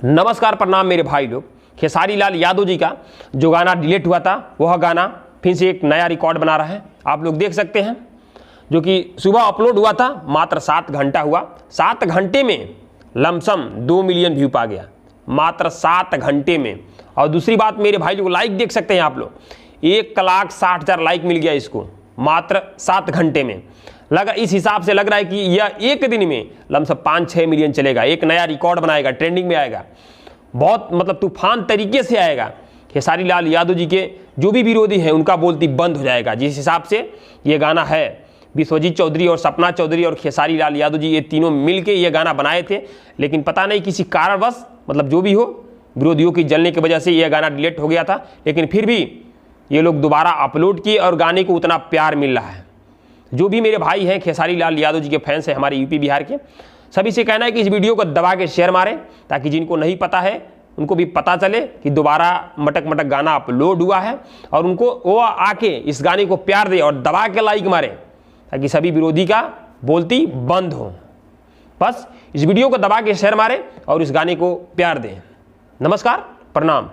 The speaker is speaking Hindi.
नमस्कार प्रणाम मेरे भाई लोग। खेसारी लाल यादव जी का जो गाना डिलीट हुआ था वह गाना फिर से एक नया रिकॉर्ड बना रहा है। आप लोग देख सकते हैं जो कि सुबह अपलोड हुआ था, मात्र 7 घंटा हुआ। 7 घंटे में लमसम 2 मिलियन व्यू पा गया, मात्र 7 घंटे में। और दूसरी बात मेरे भाई लोग, लाइक देख सकते हैं आप लोग, 1,60,000 लाइक मिल गया इसको मात्र 7 घंटे में। इस हिसाब से लग रहा है कि यह एक दिन में लमसम 5-6 मिलियन चलेगा, एक नया रिकॉर्ड बनाएगा, ट्रेंडिंग में आएगा, बहुत मतलब तूफान तरीके से आएगा। खेसारी लाल यादव जी के जो भी विरोधी हैं उनका बोलती बंद हो जाएगा। जिस हिसाब से ये गाना है, विश्वजीत चौधरी और सपना चौधरी और खेसारी लाल यादव जी ये तीनों मिलके ये गाना बनाए थे, लेकिन पता नहीं किसी कारणवश, मतलब जो भी हो, विरोधियों की जलने की वजह से यह गाना डिलीट हो गया था। लेकिन फिर भी ये लोग दोबारा अपलोड किए और गाने को उतना प्यार मिल रहा है। जो भी मेरे भाई हैं खेसारी लाल यादव जी के फैंस हैं हमारे यूपी बिहार के, सभी से कहना है कि इस वीडियो को दबा के शेयर मारें, ताकि जिनको नहीं पता है उनको भी पता चले कि दोबारा मटक मटक गाना अपलोड हुआ है, और उनको वो आके इस गाने को प्यार दे और दबा के लाइक मारें, ताकि सभी विरोधी का बोलती बंद हो। बस इस वीडियो को दबा के शेयर मारें और इस गाने को प्यार दें। नमस्कार, प्रणाम।